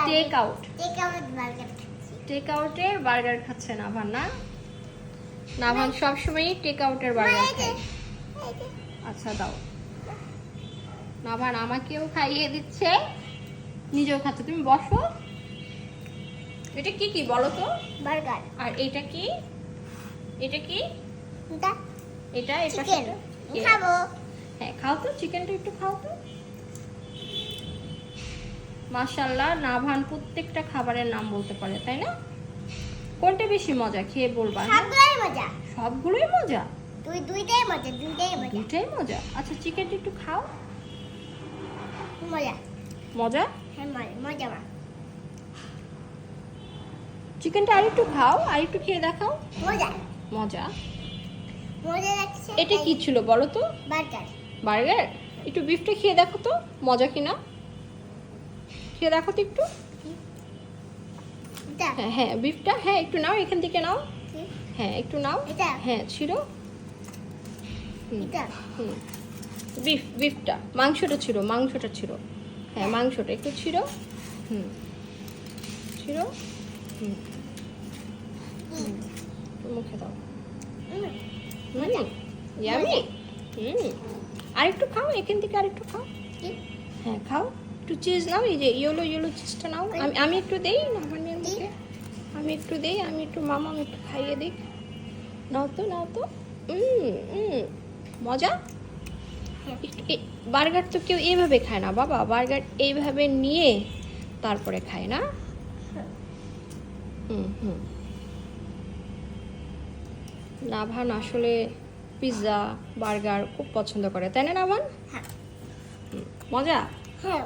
Take out. Take আউটের burger খাচ্ছে নাভান না? নাভান সবসময়ই টেক আউটের বার্গার খায়। আচ্ছা দাও। নাভান আমাকেও খাইয়ে দিচ্ছে, নিজেও খাচ্ছে। তুমি বসো। এটা কি কি বলো তো? বার্গার। আর এটা কি? এটা কি? এটা এই চিকেন পাশেটা? খাবো। হ্যাঁ খাও তো, চিকেনটা একটু খাও তো। মাশাআল্লাহ, নাভান প্রত্যেকটা খাবারের নাম বলতে পারে, তাই না? কোনটা বেশি মজা খেয়ে বলবা? সবগুলোই মজা। সবগুলোই মজা। দুইটাই মজা, দুইটাই মজা। দুইটাই মজা। আচ্ছা চিকেনটা একটু খাও। মজা। মজা? হ্যাঁ মজা মা। চিকেনটা আরেকটু খাও, আরেকটু খেয়ে দেখাও। মজা। মজা। মজা লাগছে। এটা কি ছিল বলো তো? বার্গার। বার্গার? একটু বিফটা খেয়ে দেখো তো মজা কিনা। খেয়ে দেখো তো একটু। এটা হ্যাঁ হ্যাঁ বিফটা, হ্যাঁ একটু নাও, এখান থেকে নাও। কি? হ্যাঁ একটু নাও। এটা? হ্যাঁ ছিল। এটা হুম বিফটা, মাংসটা ছিল, মাংসটা ছিল। হ্যাঁ মাংসটা একটু ছিল। হুম ছিল। হুম মুখে দাও। ইয়ামি। আরেকটু খাও, এখান থেকে আরেকটু খাও। কি? হ্যাঁ খাও, একটু চিজ নাও, এই যে ইয়েলো ইয়েলো চিজটা নাও। আমি একটু দেই নাভানের মুখে, আমি একটু দেই, আমি একটু মামা আমি একটু খাইয়ে দিই। নাও তো নাও তো। মজা। বার্গার তো কেউ এইভাবে খায় না বাবা, বার্গার এইভাবে নিয়ে তারপরে খায় না। হুম নাভান আসলে পিৎজা বার্গার খুব পছন্দ করে, তাই না নাভান? হ্যাঁ। মজা। হ্যাঁ।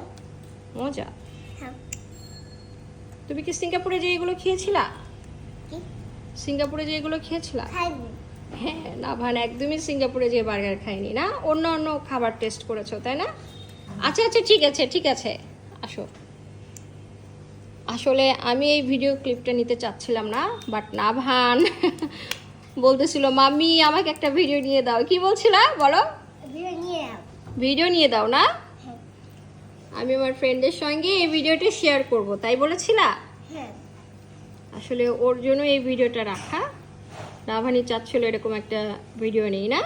মজা। হ্যাঁ। তুমি কি সিঙ্গাপুরে যে এগুলো খেয়েছিলা? কি? সিঙ্গাপুরে যে এগুলো খেয়েছিলা? খাইনি। হ্যাঁ নাভান একদমই সিঙ্গাপুরে যে বার্গার খায়নি না, অন্য অন্য খাবার টেস্ট করেছো তাই না? আচ্ছা আচ্ছা ঠিক আছে ঠিক আছে, আসো। আসলে আমি এই ভিডিও ক্লিপটা নিতে চাচ্ছিলাম না, বাট নাভান বলতেছিল মাম্মি আমাকে একটা ভিডিও নিয়ে দাও। কি বলছিলা বলো? ভিডিও নিয়ে দাও না? হ্যাঁ। আমি আমার ফ্রেন্ডের সঙ্গে এই ভিডিওটা শেয়ার করব তাই বলেছিলা? হ্যাঁ। আসলে ওর জন্য এই ভিডিওটা রাখা। নাভানি চাচ্ছিল এরকম একটা ভিডিও নেই না?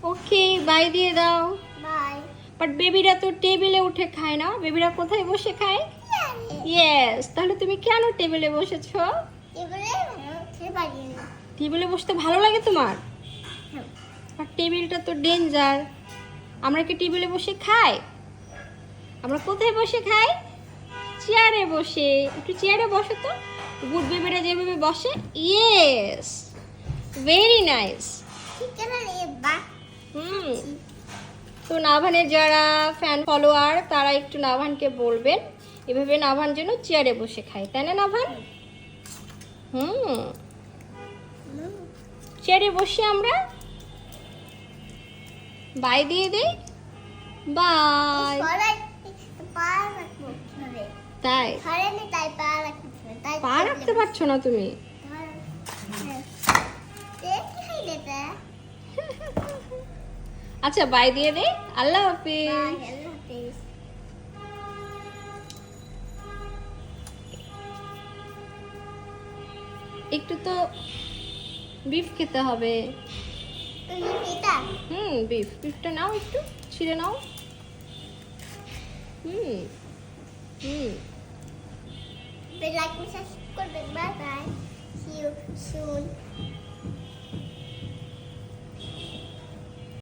ওকে বাই দিয়ে দাও। বাই। বাট বেবিরা তো টেবিলে উঠে খায় না, বেবিরা কোথায় বসে খায়? ইয়েস, তাহলে তুমি কেন টেবিলে বসেছো? টেবিলে বসতে ভালো লাগে তোমার? আর টেবিলটা তো ডেঞ্জার। আমরা কি টেবিলে বসে খাই? আমরা কোথায় বসে খাই? চেয়ারে বসে। একটু চেয়ারে বসো তো। গুড বেবিরা যেভাবে বসে। Yes, very nice. তো নাভানের যারা ফ্যান ফলোয়ার তারা একটু নাভানকে বলবেন এভাবে নাভান যেন চেয়ারে বসে খায়, তাই না নাভান? চেয়ারে বসে আমরা বাই দিয়ে দেই। বাই। তাই পা রাখতে পারছো না তুমি? আচ্ছা বাই দিয়ে দে। আল্লাহ হাফিজ। একটু তো বিফ খেতে হবে। বিফটা নাও, একটু ছিঁড়ে নাও। Like and subscribe. Bye bye. See you soon.